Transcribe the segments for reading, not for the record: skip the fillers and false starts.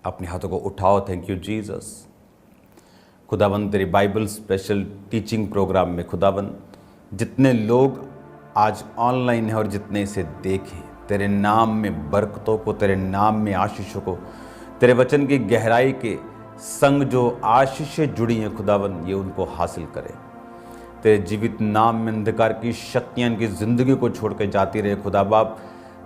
अपने हाथों को उठाओ। Thank you Jesus. खुदावंद तेरी बाइबल स्पेशल टीचिंग प्रोग्राम में खुदावंद जितने लोग आज ऑनलाइन हैं और जितने इसे देखें, तेरे नाम में बरकतों को, तेरे नाम में आशीषों को, तेरे वचन की गहराई के संग जो आशीषें जुड़ी हैं खुदावंद, ये उनको हासिल करें। तेरे जीवित नाम में अंधकार की शक्तियां इनकी जिंदगी को छोड़ के जाती रहे खुदा बाप।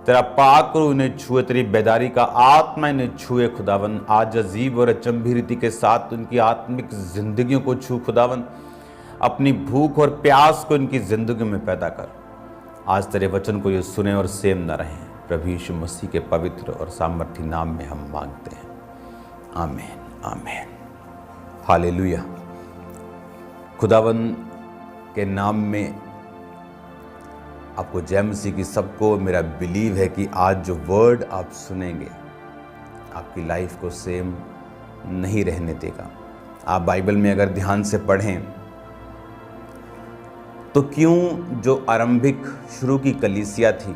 तेरा पाक रू इन्हें छुए, तेरी बेदारी का आत्मा इन्हें छुए खुदावन। आज अजीब और अचंभी रीति के साथ उनकी आत्मिक जिंदगियों को छू खुदावन। अपनी भूख और प्यास को इनकी जिंदगी में पैदा कर। आज तेरे वचन को ये सुने और सेम न रहें। प्रभु यीशु मसीह के पवित्र और सामर्थी नाम में हम मांगते हैं, आमीन आमीन। हालेलुया। खुदावन के नाम में आपको जय मसीह की सबको मेरा बिलीव है कि आज जो वर्ड आप सुनेंगे आपकी लाइफ को सेम नहीं रहने देगा। आप बाइबल में अगर ध्यान से पढ़ें तो क्यों जो आरंभिक शुरू की कलीसिया थी,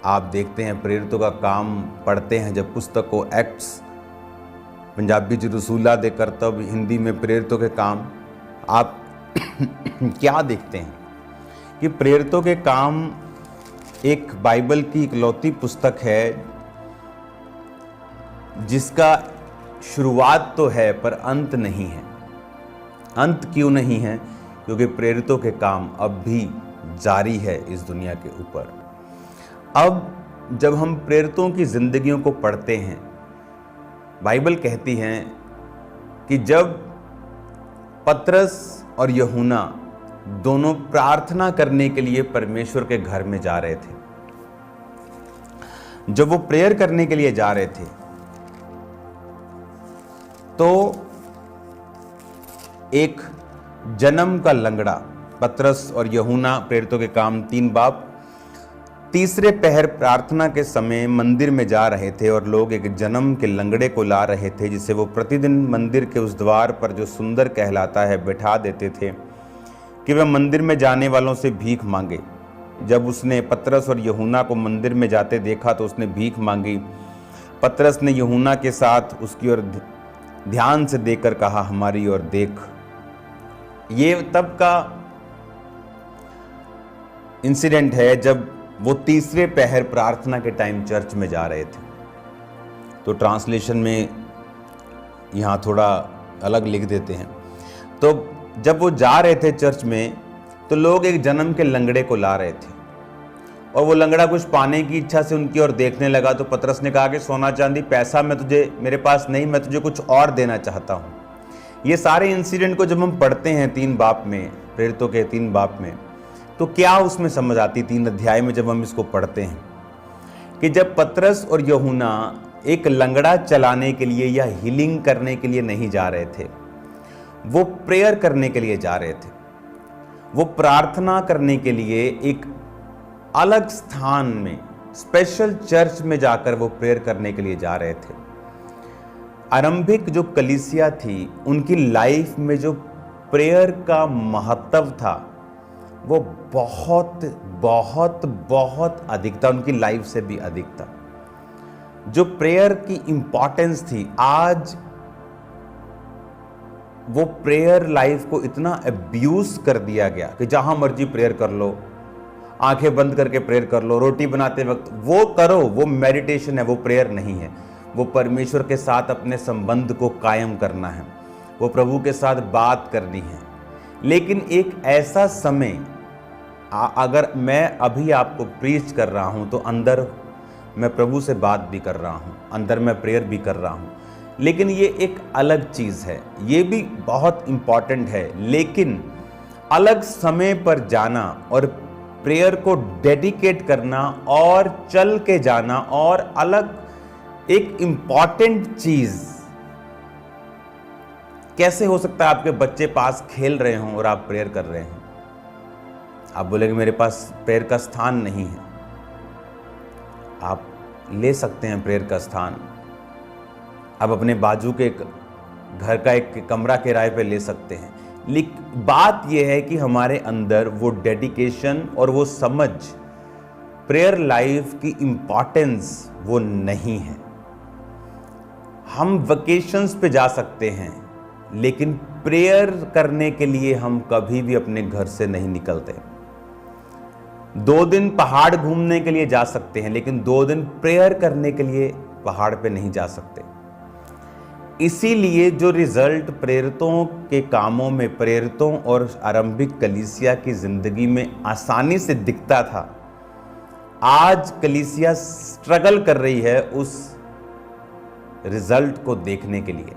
आप देखते हैं प्रेरितों का काम पढ़ते हैं जब पुस्तक को एक्ट्स, पंजाबी च रसूला दे करतब, हिंदी में प्रेरितों के काम, आप क्या देखते हैं कि प्रेरितों के काम एक बाइबल की इकलौती पुस्तक है जिसका शुरुआत तो है पर अंत नहीं है। अंत क्यों नहीं है? क्योंकि प्रेरितों के काम अब भी जारी है इस दुनिया के ऊपर। अब जब हम प्रेरितों की जिंदगियों को पढ़ते हैं, बाइबल कहती है कि जब पतरस और यूहन्ना दोनों प्रार्थना करने के लिए परमेश्वर के घर में जा रहे थे, जब वो प्रेयर करने के लिए जा रहे थे तो एक जन्म का लंगड़ा, पतरस और यूहन्ना प्रेरितों के काम 3 बाब, तीसरे पहर प्रार्थना के समय मंदिर में जा रहे थे और लोग एक जन्म के लंगड़े को ला रहे थे जिसे वो प्रतिदिन मंदिर के उस द्वार पर जो सुंदर कहलाता है बैठा देते थे कि वह मंदिर में जाने वालों से भीख मांगे। जब उसने पतरस और यूहन्ना को मंदिर में जाते देखा तो उसने भीख मांगी। पतरस ने यूहन्ना के साथ उसकी ओर ध्यान से देखकर कहा, हमारी ओर देख। ये तब का इंसिडेंट है जब वो तीसरे पहर प्रार्थना के टाइम चर्च में जा रहे थे। तो ट्रांसलेशन में यहाँ थोड़ा अलग लिख देते हैं। तो जब वो जा रहे थे चर्च में तो लोग एक जन्म के लंगड़े को ला रहे थे और वो लंगड़ा कुछ पाने की इच्छा से उनकी ओर देखने लगा। तो पतरस ने कहा कि सोना चांदी पैसा मेरे पास नहीं, मैं तुझे कुछ और देना चाहता हूँ। ये सारे इंसिडेंट को जब हम पढ़ते हैं 3 बाब में, प्रेरितों के 3 बाब में, तो क्या उसमें समझ आती 3 अध्याय में जब हम इसको पढ़ते हैं कि जब पतरस और यूहन्ना एक लंगड़ा चलाने के लिए या हीलिंग करने के लिए नहीं जा रहे थे, वो प्रेयर करने के लिए जा रहे थे। वो प्रार्थना करने के लिए एक अलग स्थान में, स्पेशल चर्च में जाकर वो प्रेयर करने के लिए जा रहे थे। आरंभिक जो कलीसिया थी उनकी लाइफ में जो प्रेयर का महत्व था वो बहुत बहुत बहुत अधिक था, उनकी लाइफ से भी अधिक था। जो प्रेयर की इंपॉर्टेंस थी, आज वो प्रेयर लाइफ को इतना अब्यूज कर दिया गया कि जहां मर्जी प्रेयर कर लो, आंखें बंद करके प्रेयर कर लो, रोटी बनाते वक्त वो करो, वो मेडिटेशन है, वो प्रेयर नहीं है। वो परमेश्वर के साथ अपने संबंध को कायम करना है, वो प्रभु के साथ बात करनी है। लेकिन एक ऐसा समय, अगर मैं अभी आपको प्रीच कर रहा हूं तो अंदर मैं प्रभु से बात भी कर रहा हूं, अंदर मैं प्रेयर भी कर रहा हूं, लेकिन ये एक अलग चीज़ है, ये भी बहुत इम्पॉर्टेंट है। लेकिन अलग समय पर जाना और प्रेयर को डेडिकेट करना और चल के जाना और अलग एक इम्पॉर्टेंट चीज़ कैसे हो सकता है? आपके बच्चे पास खेल रहे हों और आप प्रेयर कर रहे हैं, आप बोलेंगे मेरे पास प्रेयर का स्थान नहीं है। आप ले सकते हैं प्रेयर का स्थान, आप अपने बाजू के घर का एक कमरा किराए पे ले सकते हैं। लेकिन बात यह है कि हमारे अंदर वो डेडिकेशन और वो समझ, प्रेयर लाइफ की इम्पॉर्टेंस वो नहीं है। हम वेकेशंस पे जा सकते हैं, लेकिन प्रेयर करने के लिए हम कभी भी अपने घर से नहीं निकलते। 2 दिन पहाड़ घूमने के लिए जा सकते हैं, लेकिन 2 दिन प्रेयर करने के लिए पहाड़ पे नहीं जा सकते। इसीलिए जो रिजल्ट प्रेरितों के कामों में, प्रेरितों और आरंभिक कलीसिया की जिंदगी में आसानी से दिखता था, आज कलीसिया स्ट्रगल कर रही है उस रिजल्ट को देखने के लिए।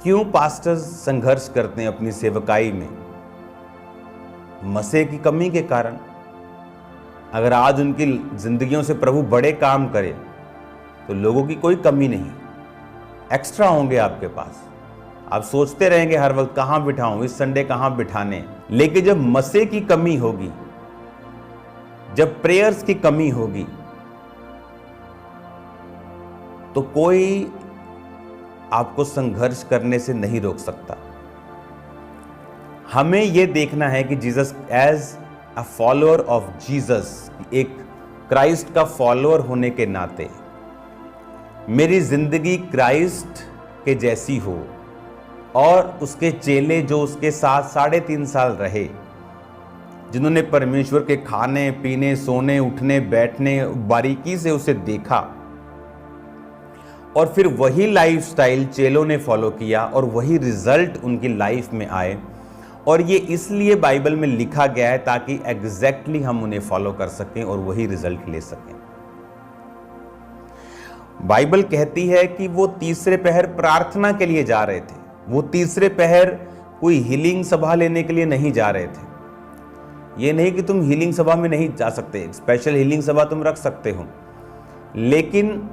क्यों पास्टर्स संघर्ष करते हैं अपनी सेवकाई में? मसीह की कमी के कारण। अगर आज उनकी जिंदगियों से प्रभु बड़े काम करे तो लोगों की कोई कमी नहीं, एक्स्ट्रा होंगे आपके पास। आप सोचते रहेंगे हर वक्त कहां बिठाऊं, इस संडे कहां बिठाने। लेकिन जब मसीह की कमी होगी, जब प्रेयर्स की कमी होगी, तो कोई आपको संघर्ष करने से नहीं रोक सकता। हमें यह देखना है कि Jesus as a follower of Jesus, एक क्राइस्ट का फॉलोअर होने के नाते मेरी जिंदगी क्राइस्ट के जैसी हो, और उसके चेले जो उसके साथ 3.5 साल रहे, जिन्होंने परमेश्वर के खाने पीने, सोने, उठने, बैठने, बारीकी से उसे देखा, और फिर वही लाइफस्टाइल चेलों ने फॉलो किया और वही रिजल्ट उनकी लाइफ में आए। और ये इसलिए बाइबल में लिखा गया है ताकि एग्जैक्टली हम उन्हें फॉलो कर सकें और वही रिजल्ट ले सकें। बाइबल कहती है कि वो तीसरे पहर प्रार्थना के लिए जा रहे थे। वो तीसरे पहर कोई हीलिंग सभा लेने के लिए नहीं जा रहे थे। ये नहीं कि तुम हीलिंग सभा में नहीं जा सकते, स्पेशल हीलिंग सभा तुम रख सकते हो, लेकिन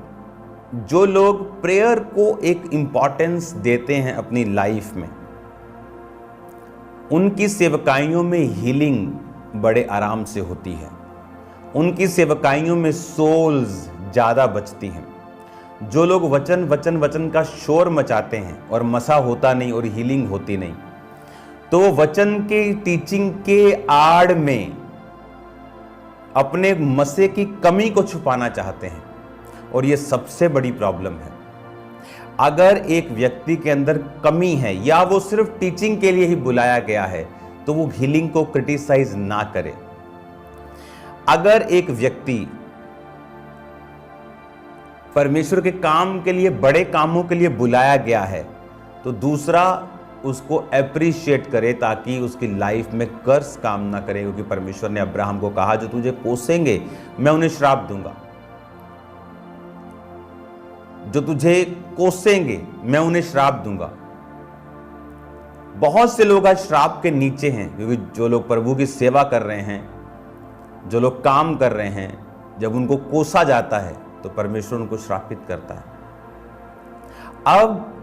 जो लोग प्रेयर को एक इंपॉर्टेंस देते हैं अपनी लाइफ में, उनकी सेवकाइयों में हीलिंग बड़े आराम से होती है। उनकी सेवकाइयों में सोल्स ज्यादा बचती हैं। जो लोग वचन वचन वचन का शोर मचाते हैं और मसा होता नहीं और हीलिंग होती नहीं, तो वचन के टीचिंग के आड़ में अपने मसे की कमी को छुपाना चाहते हैं, और यह सबसे बड़ी प्रॉब्लम है। अगर एक व्यक्ति के अंदर कमी है या वो सिर्फ टीचिंग के लिए ही बुलाया गया है, तो वो हीलिंग को क्रिटिसाइज ना करे। अगर एक व्यक्ति परमेश्वर के काम के लिए, बड़े कामों के लिए बुलाया गया है, तो दूसरा उसको अप्रिशिएट करे ताकि उसकी लाइफ में कर्स काम ना करे। क्योंकि परमेश्वर ने अब्राहम को कहा, जो तुझे कोसेंगे मैं उन्हें श्राप दूंगा, जो तुझे कोसेंगे मैं उन्हें श्राप दूंगा। बहुत से लोग आज श्राप के नीचे हैं, क्योंकि जो लोग प्रभु की सेवा कर रहे हैं, जो लोग काम कर रहे हैं, जब उनको कोसा जाता है तो परमेश्वर उनको श्रापित करता है। अब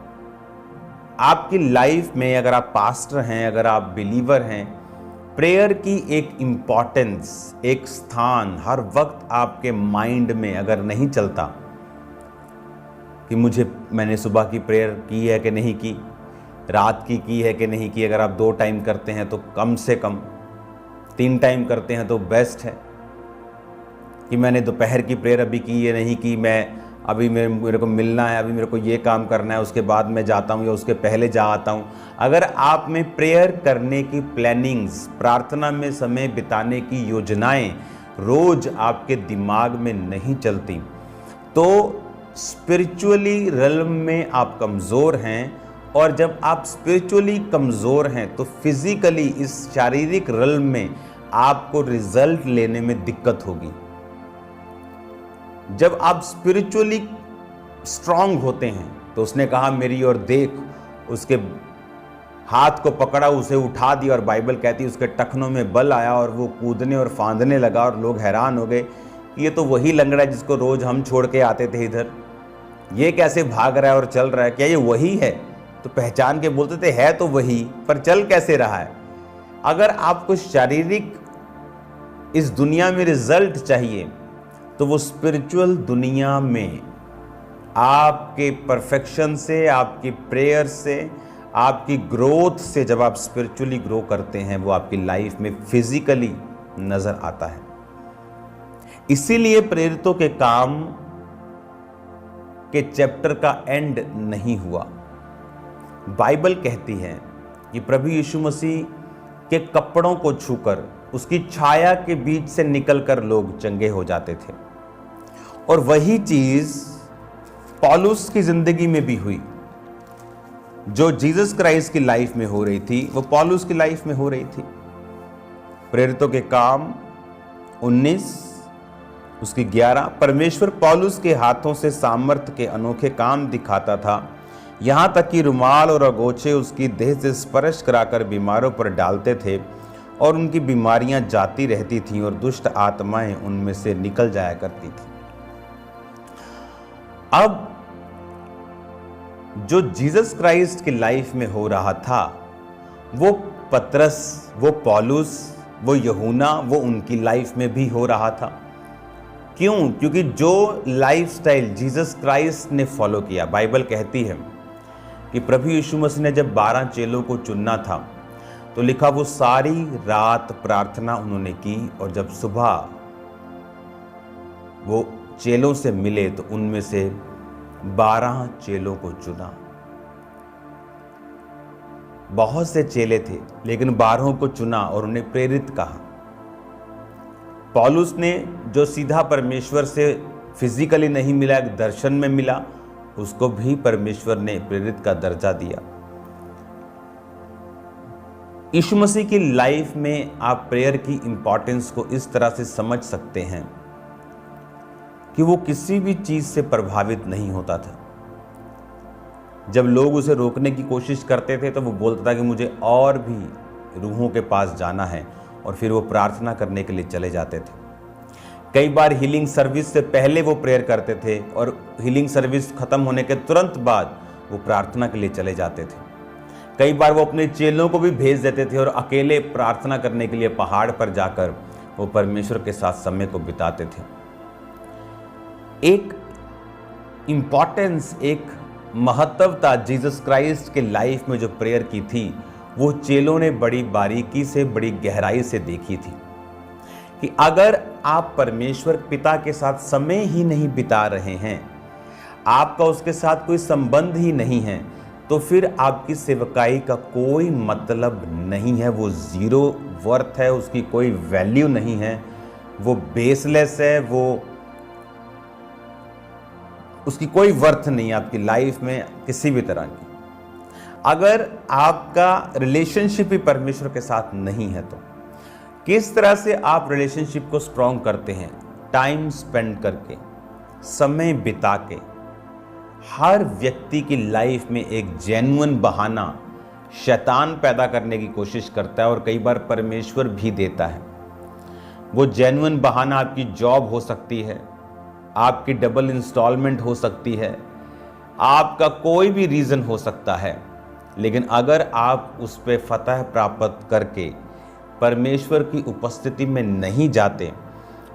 आपकी लाइफ में अगर आप पास्टर हैं, अगर आप बिलीवर हैं, प्रेयर की एक इंपॉर्टेंस, एक स्थान हर वक्त आपके माइंड में अगर नहीं चलता कि मैंने सुबह की प्रेयर की है कि नहीं की, रात की है कि नहीं की। अगर आप 2 टाइम करते हैं तो कम से कम 3 टाइम करते हैं तो बेस्ट है। कि मैंने दोपहर की प्रेयर अभी की है नहीं की, मैं अभी मेरे को मिलना है, अभी मेरे को ये काम करना है, उसके बाद मैं जाता हूँ या उसके पहले जा आता हूँ। अगर आप में प्रेयर करने की प्लानिंग्स, प्रार्थना में समय बिताने की योजनाएं रोज आपके दिमाग में नहीं चलती, तो स्पिरिचुअली रिल्म में आप कमज़ोर हैं। और जब आप स्पिरिचुअली कमज़ोर हैं तो फिजिकली, इस शारीरिक रिल्म में आपको रिजल्ट लेने में दिक्कत होगी। जब आप स्पिरिचुअली स्ट्रांग होते हैं, तो उसने कहा मेरी ओर देख, उसके हाथ को पकड़ा, उसे उठा दिया, और बाइबल कहती है उसके टखनों में बल आया और वो कूदने और फांदने लगा, और लोग हैरान हो गए कि ये तो वही लंगड़ा है जिसको रोज हम छोड़ के आते थे इधर, ये कैसे भाग रहा है और चल रहा है, क्या ये वही है? तो पहचान के बोलते थे है तो वही, पर चल कैसे रहा है? अगर आपको शारीरिक इस दुनिया में रिजल्ट चाहिए, तो वो स्पिरिचुअल दुनिया में आपके परफेक्शन से, आपकी प्रेयर से, आपकी ग्रोथ से, जब आप स्पिरिचुअली ग्रो करते हैं, वो आपकी लाइफ में फिजिकली नजर आता है। इसीलिए प्रेरितों के काम के चैप्टर का एंड नहीं हुआ। बाइबल कहती है कि प्रभु यीशु मसीह के कपड़ों को छूकर उसकी छाया के बीच से निकलकर लोग चंगे हो जाते थे। और वही चीज पौलुस की जिंदगी में भी हुई। जो जीसस क्राइस्ट की लाइफ में हो रही थी वो पौलुस की लाइफ में हो रही थी। प्रेरितों के काम 19 उसकी 11, परमेश्वर पौलुस के हाथों से सामर्थ्य के अनोखे काम दिखाता था, यहाँ तक कि रुमाल और अगोछे उसकी देह से स्पर्श कराकर बीमारों पर डालते थे और उनकी बीमारियां जाती रहती थीं और दुष्ट आत्माएं उनमें से निकल जाया करती थी। अब जो जीसस क्राइस्ट की लाइफ में हो रहा था वो पतरस, वो पौलुस, वो यूहन्ना, वो उनकी लाइफ में भी हो रहा था। क्यों? क्योंकि जो लाइफस्टाइल जीसस क्राइस्ट ने फॉलो किया, बाइबल कहती है कि प्रभु यीशु मसीह ने जब 12 चेलों को चुनना था तो लिखा वो सारी रात प्रार्थना उन्होंने की और जब सुबह वो चेलों से मिले तो उनमें से 12 चेलों को चुना। बहुत से चेले थे लेकिन 12 को चुना और उन्हें प्रेरित कहा। पौलुस ने जो सीधा परमेश्वर से फिजिकली नहीं मिला, एक दर्शन में मिला, उसको भी परमेश्वर ने प्रेरित का दर्जा दिया। यीशु मसीह की लाइफ में आप प्रेयर की इंपॉर्टेंस को इस तरह से समझ सकते हैं कि वो किसी भी चीज से प्रभावित नहीं होता था। जब लोग उसे रोकने की कोशिश करते थे तो वो बोलता था कि मुझे और भी रूहों के पास जाना है, और फिर वो प्रार्थना करने के लिए चले जाते थे। कई बार हीलिंग सर्विस से पहले वो प्रेयर करते थे और हीलिंग सर्विस खत्म होने के तुरंत बाद वो प्रार्थना के लिए चले जाते थे। कई बार वो अपने चेलों को भी भेज देते थे और अकेले प्रार्थना करने के लिए पहाड़ पर जाकर वो परमेश्वर के साथ समय को बिताते थे। एक इंपॉर्टेंस, एक महत्वता जीसस क्राइस्ट के लाइफ में जो प्रेयर की थी वो चेलों ने बड़ी बारीकी से, बड़ी गहराई से देखी थी कि अगर आप परमेश्वर पिता के साथ समय ही नहीं बिता रहे हैं, आपका उसके साथ कोई संबंध ही नहीं है, तो फिर आपकी सेवकाई का कोई मतलब नहीं है। वो जीरो वर्थ है, उसकी कोई वैल्यू नहीं है, वो बेसलेस है, वो उसकी कोई वर्थ नहीं है आपकी लाइफ में किसी भी तरह की। अगर आपका रिलेशनशिप ही परमेश्वर के साथ नहीं है तो किस तरह से आप रिलेशनशिप को स्ट्रॉन्ग करते हैं? टाइम स्पेंड करके, समय बिता के। हर व्यक्ति की लाइफ में एक जेन्युइन बहाना शैतान पैदा करने की कोशिश करता है और कई बार परमेश्वर भी देता है। वो जेन्युइन बहाना आपकी जॉब हो सकती है, आपकी डबल इंस्टॉलमेंट हो सकती है, आपका कोई भी रीज़न हो सकता है, लेकिन अगर आप उस पर फतह प्राप्त करके परमेश्वर की उपस्थिति में नहीं जाते,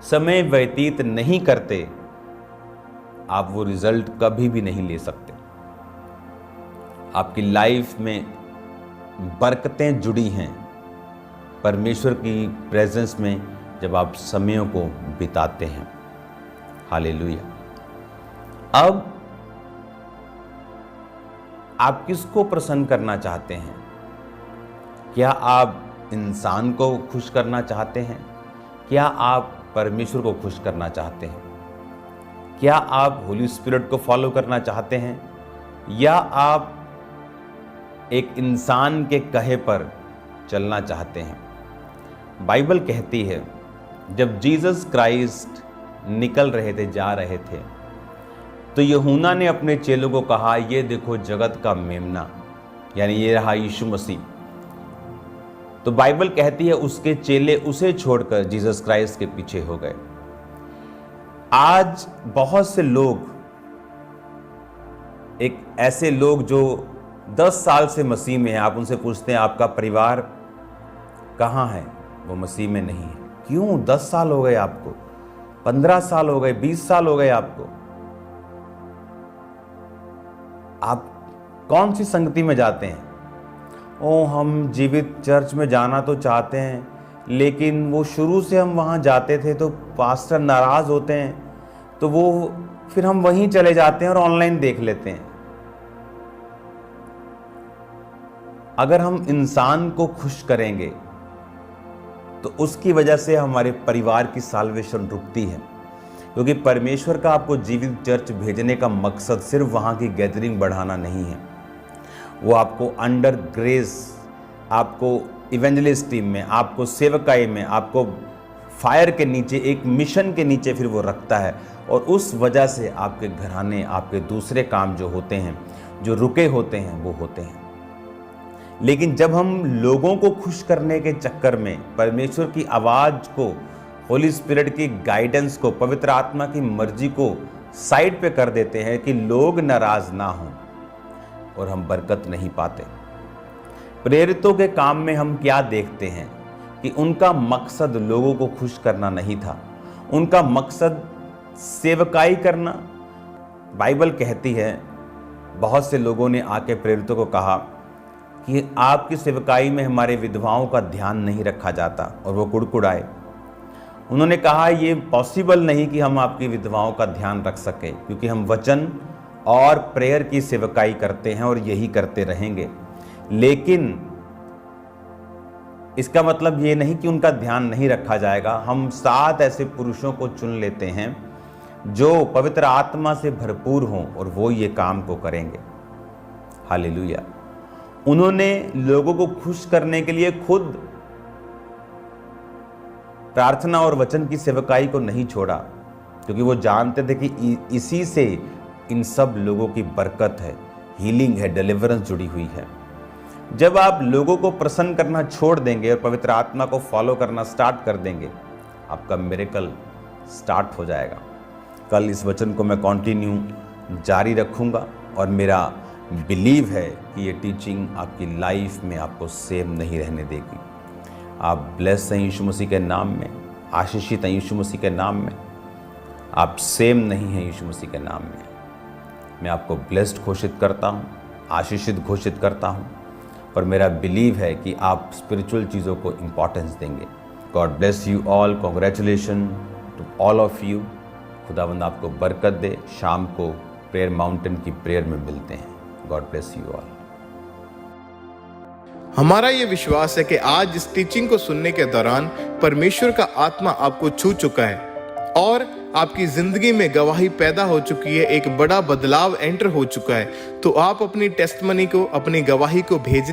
समय व्यतीत नहीं करते, आप वो रिजल्ट कभी भी नहीं ले सकते। आपकी लाइफ में बरकतें जुड़ी हैं परमेश्वर की प्रेजेंस में जब आप समयों को बिताते हैं। हालेलुया। अब आप किसको प्रसन्न करना चाहते हैं? क्या आप इंसान को खुश करना चाहते हैं? क्या आप परमेश्वर को खुश करना चाहते हैं? क्या आप होली स्पिरिट को फॉलो करना चाहते हैं, या आप एक इंसान के कहे पर चलना चाहते हैं? बाइबल कहती है जब जीसस क्राइस्ट निकल रहे थे, जा रहे थे, तो यूहन्ना ने अपने चेलों को कहा, ये देखो जगत का मेमना, यानी ये रहा यीशु मसीह। तो बाइबल कहती है उसके चेले उसे छोड़कर जीसस क्राइस्ट के पीछे हो गए। आज बहुत से लोग, एक ऐसे लोग जो 10 साल से मसीह में हैं, आप उनसे पूछते हैं आपका परिवार कहाँ है, वो मसीह में नहीं है। क्यों? 10 साल हो गए आपको, 15 साल हो गए, 20 साल हो गए आपको। आप कौन सी संगति में जाते हैं? ओ, हम जीवित चर्च में जाना तो चाहते हैं, लेकिन वो शुरू से हम वहाँ जाते थे तो पास्टर नाराज़ होते हैं, तो वो फिर हम वहीं चले जाते हैं और ऑनलाइन देख लेते हैं। अगर हम इंसान को खुश करेंगे तो उसकी वजह से हमारे परिवार की साल्वेशन रुकती है, क्योंकि परमेश्वर का आपको जीवित चर्च भेजने का मकसद सिर्फ वहाँ की गैदरिंग बढ़ाना नहीं है। वो आपको अंडर ग्रेस, आपको इवेंजलिस्ट टीम में, आपको सेवकाई में, आपको फायर के नीचे, एक मिशन के नीचे फिर वो रखता है। और उस वजह से आपके घराने, आपके दूसरे काम जो होते हैं, जो रुके होते हैं, वो होते हैं। लेकिन जब हम लोगों को खुश करने के चक्कर में परमेश्वर की आवाज़ को, होली स्पिरिट की गाइडेंस को, पवित्र आत्मा की मर्जी को साइड पे कर देते हैं कि लोग नाराज ना हों, और हम बरकत नहीं पाते। प्रेरितों के काम में हम क्या देखते हैं कि उनका मकसद लोगों को खुश करना नहीं था, उनका मकसद सेवकाई करना। बाइबल कहती है, बहुत से लोगों ने आके प्रेरितों को कहा कि आपकी सेवकाई में हमारे विधवाओं का ध्यान नहीं रखा जाता, और वो कुड़कुड़ाए। उन्होंने कहा ये पॉसिबल नहीं कि हम आपकी विधवाओं का ध्यान रख सकें, क्योंकि हम वचन और प्रेयर की सेवकाई करते हैं और यही करते रहेंगे। लेकिन इसका मतलब ये नहीं कि उनका ध्यान नहीं रखा जाएगा। हम 7 ऐसे पुरुषों को चुन लेते हैं जो पवित्र आत्मा से भरपूर हों, और वो ये काम को करेंगे। हालेलुया। उन्होंने लोगों को खुश करने के लिए खुद प्रार्थना और वचन की सेवकाई को नहीं छोड़ा, क्योंकि वो जानते थे कि इसी से इन सब लोगों की बरकत है, हीलिंग है, डिलीवरेंस जुड़ी हुई है। जब आप लोगों को प्रसन्न करना छोड़ देंगे और पवित्र आत्मा को फॉलो करना स्टार्ट कर देंगे, आपका मिरेकल स्टार्ट हो जाएगा। कल इस वचन को मैं कंटिन्यू जारी रखूंगा, और मेरा बिलीव है कि ये टीचिंग आपकी लाइफ में आपको सेम नहीं रहने देगी। आप ब्लेस हैं यीशु मसीह के नाम में, आशीषित हैं यीशु मसीह के नाम में। आप सेम नहीं हैं यीशु मसीह के नाम में। मैं आपको ब्लेस्ड घोषित करता हूँ, आशीषित घोषित करता हूँ, और मेरा बिलीव है कि आप स्पिरिचुअल चीज़ों को इम्पॉर्टेंस देंगे। God bless you all, congratulation to all of you. खुदावंद आपको बरकत दे। शाम को प्रेयर माउंटेन की प्रेयर में मिलते हैं। God bless you all. हमारा ये विश्वास है कि आज इस टीचिंग को सुनने के दौरान परमेश्वर का आत्मा आपको छू चुका है और आपकी जिंदगी में गवाही पैदा हो चुकी है, एक बड़ा बदलाव एंटर हो चुका है। तो आप अपनी टेस्टमनी को, अपनी गवाही को भेजने